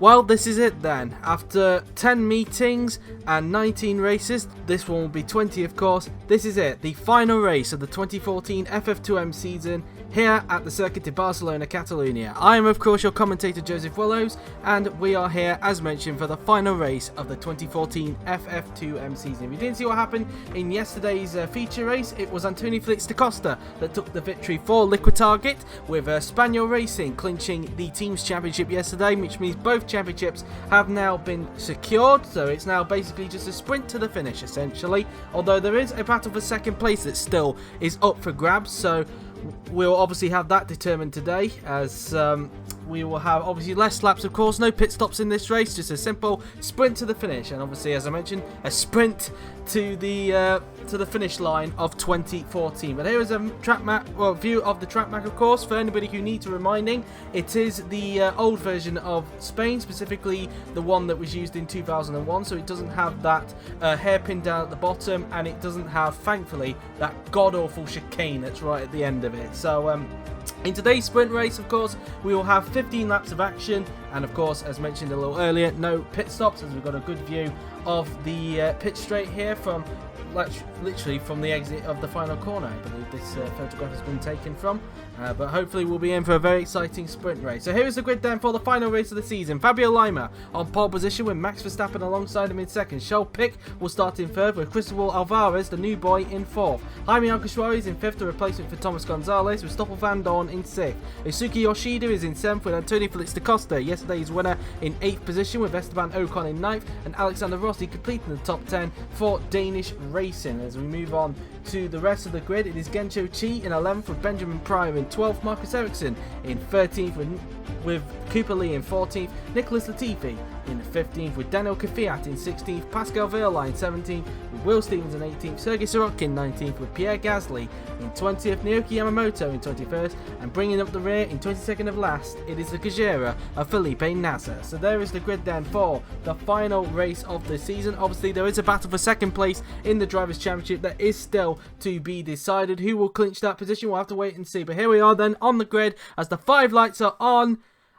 Well, this is it then. After 10 meetings and 19 races, this one will be 20 of course. This is it, the final race of the 2014 FF2M season here at the Circuit de Barcelona, Catalonia. I am of course your commentator Joseph Willows, and we are here as mentioned for the final race of the 2014 FF2M season. If you didn't see what happened in yesterday's feature race, it was Antonio Felix da Costa that took the victory for Liquid Target, with Spaniel Racing clinching the team's championship yesterday, which means both championships have now been secured, so it's now basically just a sprint to the finish essentially, although there is a battle for second place that still is up for grabs, so we'll obviously have that determined today, as we will have obviously less laps of course, no pit stops in this race, just a simple sprint to the finish, and obviously as I mentioned, a sprint to the finish line of 2014. But here is a track map, well, view of the track map of course, for anybody who needs reminding. It is the old version of Spain, specifically the one that was used in 2001, so it doesn't have that hairpin down at the bottom, and it doesn't have, thankfully, that god-awful chicane that's right at the end of it. So in today's sprint race, of course, we will have 15 laps of action, and of course, as mentioned a little earlier, no pit stops, as we've got a good view of the pit straight here from literally from the exit of the final corner. I believe this photograph has been taken from, but hopefully we'll be in for a very exciting sprint race. So here is the grid then for the final race of the season. Fabio Lima on pole position with Max Verstappen alongside him in second. Charles Pic will start in third with Cristobal Alvarez, the new boy, in fourth. Jaime Alguersuari is in fifth, the replacement for Thomas Gonzalez, with Stoffel Van Dorn in sixth. Isuki Yoshida is in seventh with Antonio Felix da Costa, yesterday's winner, in eighth position, with Esteban Ocon in ninth, and Alexander Rossi completing the top 10 for Danish Racing. As we move on to the rest of the grid, it is Gencho Chi in 11th with Benjamin Pryor in 12th, Marcus Ericsson in 13th with Cooper Lee in 14th, Nicholas Latifi in 15th with Daniel Kvyat in 16th, Pascal Wehrlein 17th with Will Stevens in 18th, Sergei Sorokin 19th with Pierre Gasly in 20th, Naoki Yamamoto in 21st, and bringing up the rear in 22nd of last, it is the Gajera of Felipe Nasser. So there is the grid then for the final race of the season. Obviously there is a battle for second place in the Drivers' Championship that is still to be decided. Who will clinch that position? We'll have to wait and see. But here we are then on the grid as the 5 lights are on.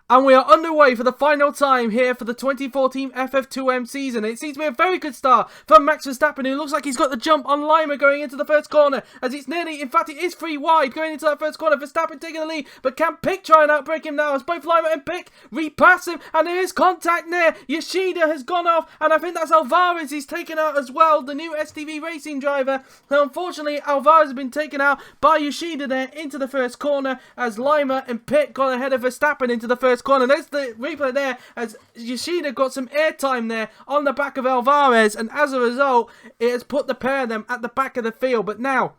And we are underway for the final time here for the 2014 FF2M season. It seems to be a very good start for Max Verstappen, who looks like he's got the jump on Lima going into the first corner, as it's nearly, in fact it is 3 wide going into that first corner. Verstappen taking the lead, but can Pic try and outbreak him now as both Lima and Pic repass him, and there is contact there. Yoshida has gone off, and I think that's Alvarez he's taken out as well, the new STV Racing driver. And unfortunately Alvarez has been taken out by Yoshida there into the first corner, as Lima and Pic got ahead of Verstappen into the first corner. There's the replay there as Yoshida got some airtime there on the back of Alvarez, and as a result it has put the pair of them at the back of the field. But now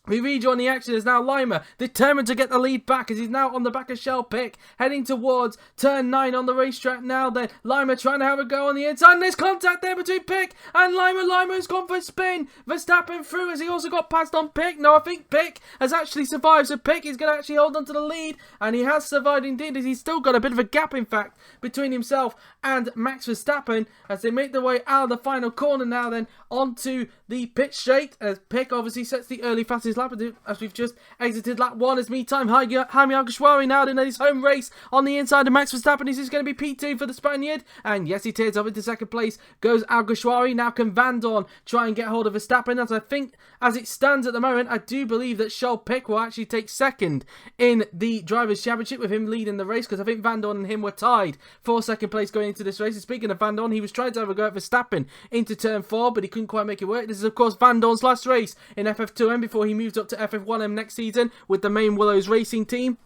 we rejoin the action as now Lima determined to get the lead back, as he's now on the back of Charles Pic, heading towards turn 9 on the racetrack now. Then Lima trying to have a go on the inside, and there's contact there between Pic and Lima. Lima has gone for a spin. Verstappen through, as he also got passed on Pic. No, I think Pic has actually survived, so Pic is going to actually hold on to the lead, and he has survived indeed, as he's still got a bit of a gap in fact between himself and Max Verstappen, as they make their way out of the final corner now then onto the pit straight, as Pic obviously sets the early fastest lap as we've just exited lap 1. As meantime Jaime Alguersuari now in his home race on the inside of Max Verstappen. Is this going to be P2 for the Spaniard? And yes, he tears up into second place goes Alguersuari. Now can Van Dorn try and get hold of Verstappen, as I think as it stands at the moment I do believe that Charles Pic will actually take second in the Drivers' Championship, with him leading the race, because I think Van Dorn and him were tied for second place going into this race. And speaking of Van Dorn, he was trying to have a go at Verstappen into turn 4, but he couldn't quite make it work. This is of course Van Dorn's last race in FF2M before he moved up to FF1M next season with the main Willows Racing team.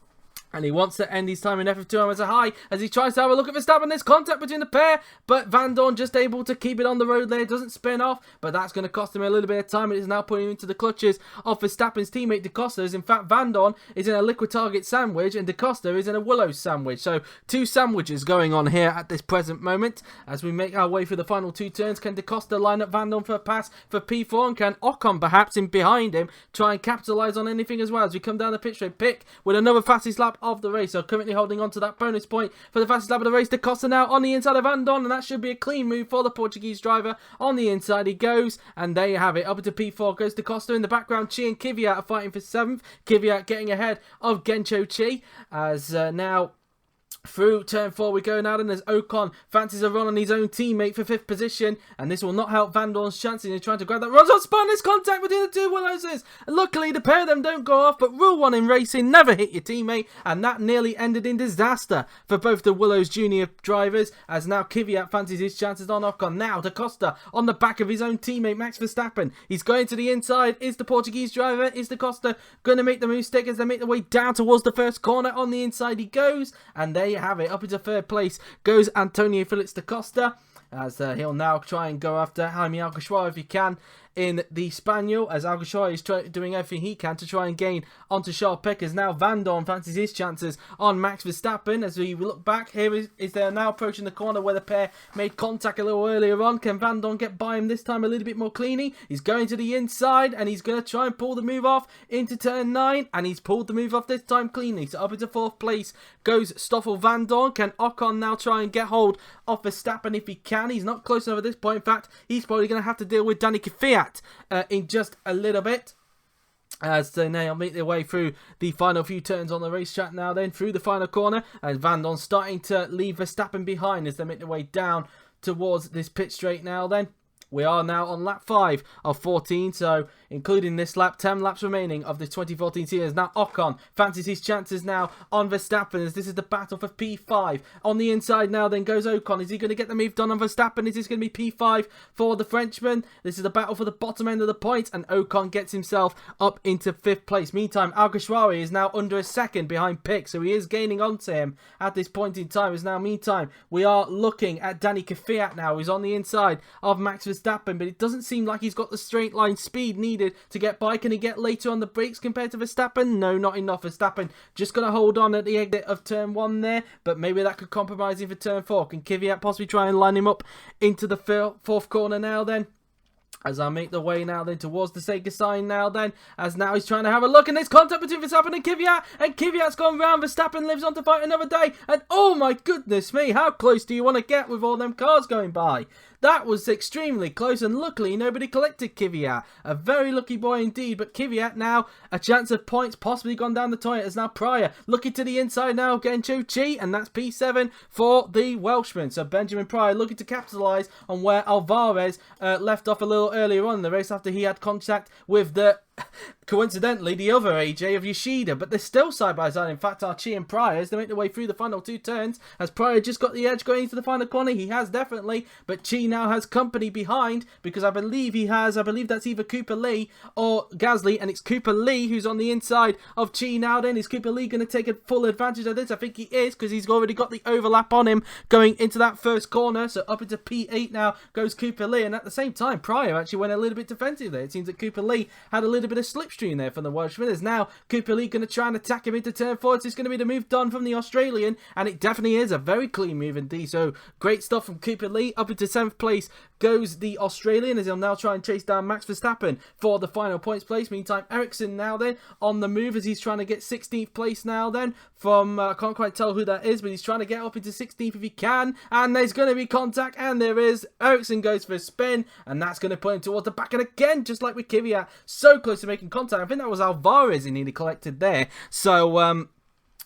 And he wants to end his time in FF2M as a high, as he tries to have a look at Verstappen. There's contact between the pair, but Van Dorn just able to keep it on the road there. Doesn't spin off, but that's going to cost him a little bit of time. It is now putting him into the clutches of Verstappen's teammate Da Costa. In fact, Van Dorn is in a Liquid Target sandwich, and Da Costa is in a Willows sandwich. So 2 sandwiches going on here at this present moment. As we make our way through the final 2 turns, can Da Costa line up Van Dorn for a pass for P4, and can Ocon perhaps in behind him try and capitalise on anything as well, as we come down the pit straight. Pic with another fastest lap of the race, so currently holding on to that bonus point for the fastest lap of the race. Da Costa now on the inside of Van Dorn, and that should be a clean move for the Portuguese driver. On the inside he goes, and there you have it. Up into P4 goes Da Costa. In the background, Chi and Kvyat are fighting for 7th. Kvyat getting ahead of Gencho Chi, as now Through turn 4 we go now, then as Ocon fancies a run on his own teammate for 5th position, and this will not help Van Dorn's chances in trying to grab that. Runs on spun, there's contact between the two Willowses, and luckily the pair of them don't go off, but rule 1 in racing, never hit your teammate, and that nearly ended in disaster for both the Willows junior drivers, as now Kvyat fancies his chances on Ocon. Now Da Costa on the back of his own teammate Max Verstappen, he's going to the inside. Is the Portuguese driver, is Da Costa going to make the mistake as they make their way down towards the first corner? On the inside he goes, and there you have it. Up into 3rd place goes Antonio Felix Da Costa, as he'll now try and go after Jaime Alguersuari if he can in the Spaniel, as Alguersuari is doing everything he can to try and gain onto Charles Pickers. Now Van Dorn fancies his chances on Max Verstappen. As we look back, here is they're now approaching the corner where the pair made contact a little earlier on. Can Van Dorn get by him this time a little bit more cleanly? He's going to the inside, and he's going to try and pull the move off into turn 9, and he's pulled the move off this time cleanly. So up into 4th place goes Stoffel Van Dorn. Can Ocon now try and get hold of Verstappen if he can? He's not close enough at this point. In fact, he's probably going to have to deal with Danny Kvyat in just a little bit, as they now make their way through the final few turns on the racetrack now, then through the final corner, and Van Dorn starting to leave Verstappen behind as they make their way down towards this pit straight now. Then we are now on lap 5 of 14, so including this lap, 10 laps remaining of the 2014 season. Now Ocon fancies his chances now on Verstappen, as this is the battle for P5. On the inside now then goes Ocon. Is he going to get the move done on Verstappen? Is this going to be P5 for the Frenchman? This is the battle for the bottom end of the points, and Ocon gets himself up into 5th place. Meantime, Alguersuari is now under a second behind Pick, so he is gaining onto him at this point in time. As now, meantime, we are looking at Danny Kvyat now, who's on the inside of Max Verstappen, but it doesn't seem like he's got the straight line speed needed to get by. Can he get later on the brakes compared to Verstappen? No, not enough. Verstappen just going to hold on at the exit of turn 1 there, but maybe that could compromise him for turn 4. Can Kvyat possibly try and line him up into the 4th corner now then? As I make the way now then towards the Sega sign now then, as now he's trying to have a look, and there's contact between Verstappen and Kvyat's gone round. Verstappen lives on to fight another day, and oh my goodness me, how close do you want to get with all them cars going by? That was extremely close, and luckily nobody collected Kvyat. A very lucky boy indeed, but Kvyat now a chance of points possibly gone down the toilet, as now Pryor looking to the inside now, getting Chi, and that's P7 for the Welshman. So Benjamin Pryor looking to capitalise on where Alvarez left off a little earlier on in the race after he had contact with the coincidentally the other AJ of Yoshida, but they're still side by side. In fact, Chi and Pryor, as they make their way through the final 2 turns, as Pryor just got the edge going into the final corner. He has definitely, but Chi now has company behind, because I believe that's either Cooper Lee or Gasly, and it's Cooper Lee who's on the inside of Chi now. Then is Cooper Lee going to take a full advantage of this? I think he is, because he's already got the overlap on him going into that first corner. So up into P8 now goes Cooper Lee, and at the same time Pryor actually went a little bit defensive there. It seems that Cooper Lee had a little bit of slipstream there from the Welshman. As now Cooper Lee going to try and attack him into turn 4. It's going to be the move done from the Australian, and it definitely is a very clean move indeed. So great stuff from Cooper Lee. Up into 7th place goes the Australian, as he'll now try and chase down Max Verstappen for the final points place. Meantime, Ericsson now then on the move, as he's trying to get 16th place now then from, I can't quite tell who that is, but he's trying to get up into 16th if he can, and there's going to be contact, and there is. Ericsson goes for a spin, and that's going to put him towards the back, and again, just like with Kvyat, so close to making contact. I think that was Alvarez he nearly collected there. So,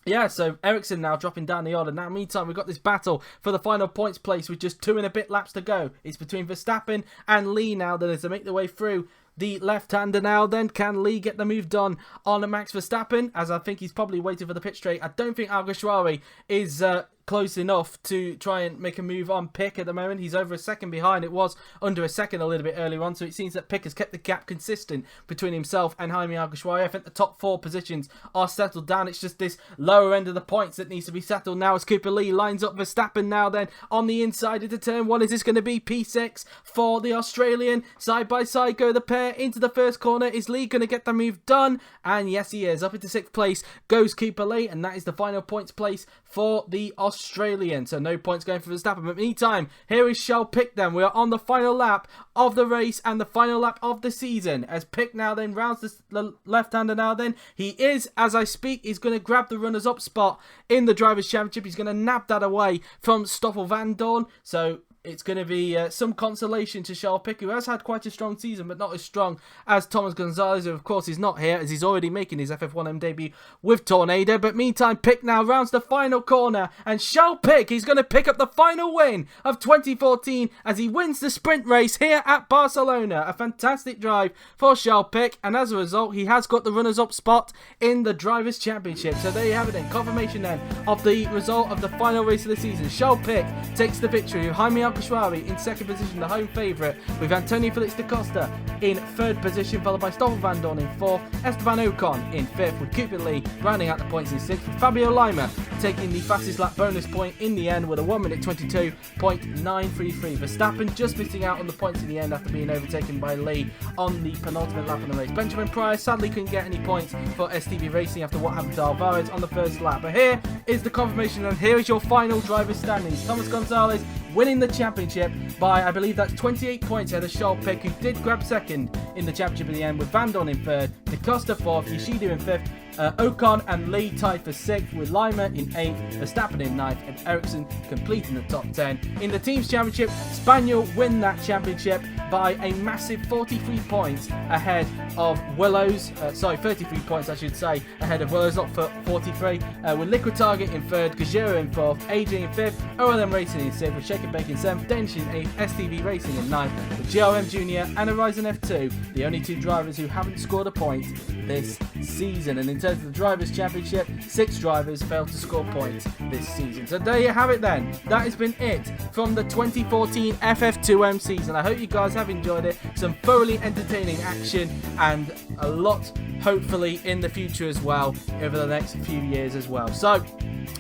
yeah, so Ericsson now dropping down the order. Now, meantime, we've got this battle for the final points place with just 2 and a bit laps to go. It's between Verstappen and Lee now, that as they make their way through the left-hander now then. Can Lee get the move done on Max Verstappen? As I think he's probably waiting for the pit straight. I don't think Alguersuari is close enough to try and make a move on Pick at the moment. He's over a second behind. It was under a second a little bit earlier on, so it seems that Pick has kept the gap consistent between himself and Jaime Alguersuari. I think the top 4 positions are settled down. It's just this lower end of the points that needs to be settled now, as Cooper Lee lines up Verstappen now then on the inside into turn 1. Is this going to be P6 for the Australian? Side by side go the pair into the first corner. Is Lee going to get the move done? And yes, he is. Up into 6th place goes Cooper Lee, and that is the final points place for the Australian. So no points going for Verstappen. But meantime, here is Charles Pick then. We are on the final lap of the race and the final lap of the season, as Pick now then rounds the left-hander now then. He is, as I speak, he's going to grab the runners-up spot in the Drivers' Championship. He's going to nab that away from Stoffel Van Dorn. So it's going to be some consolation to Charles Pic, who has had quite a strong season, but not as strong as Thomas Gonzalez, who of course is not here, as he's already making his FF1M debut with Tornado. But meantime, Pic now rounds the final corner, and Charles Pic, he's going to pick up the final win of 2014 as he wins the sprint race here at Barcelona. A fantastic drive for Charles Pic, and as a result, he has got the runners-up spot in the Drivers' Championship. So there you have it then, confirmation then of the result of the final race of the season. Charles Pic takes the victory with Jaime Al-Khashrawi in second position, the home favourite, with Antonio Felix da Costa in third position, followed by Stoffel van Dorn in fourth, Esteban Ocon in fifth, with Cooper Lee rounding out the points in sixth, with Fabio Lima taking the fastest lap bonus point in the end with a 1 minute 22.933. Verstappen just missing out on the points in the end after being overtaken by Lee on the penultimate lap of the race. Benjamin Pryor sadly couldn't get any points for STV Racing after what happened to Alvarez on the first lap. But here is the confirmation, and here is your final driver standings. Thomas Gonzalez winning the championship by, I believe that's 28 points ahead of Charles Pic, who did grab second in the championship in the end, with Van Dorn in third, Da Costa fourth, Yoshida in fifth, Ocon and Lee tied for sixth, with Lima in eighth, Verstappen in ninth, and Ericsson completing the top 10. In the team's championship, Spaniel win that championship by a massive 43 points ahead of Willows, 33 points I should say, ahead of Willows, not for 43, with Liquid Target in third, Gajero in fourth, AJ in fifth, OLM Racing in sixth, with Shaker Bacon in seventh, Danish in eighth, STV Racing in ninth, with GRM Junior and Horizon F2, the only two drivers who haven't scored a point this season. And in terms of the Drivers' Championship, 6 drivers failed to score points this season. So there you have it then. That has been it from the 2014 FF2M season. I hope you guys have enjoyed it. Some thoroughly entertaining action and a lot hopefully in the future as well, over the next few years as well. So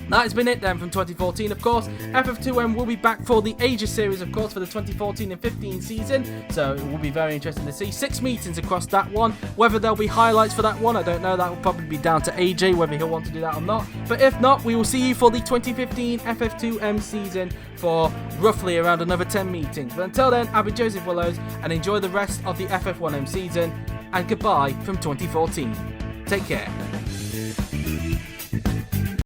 that has been it then from 2014. Of course, FF2M will be back for the Asia series, of course, for the 2014 and 15 season. So it will be very interesting to see 6 meetings across that one. Whether there'll be highlights for that one, I don't know. That will probably be down to AJ, whether he'll want to do that or not. But if not, we will see you for the 2015 FF2M season for roughly around another 10 meetings. But until then, I've been Joseph Willows, and enjoy the rest of the FF1M season. And goodbye from 2014. Take care.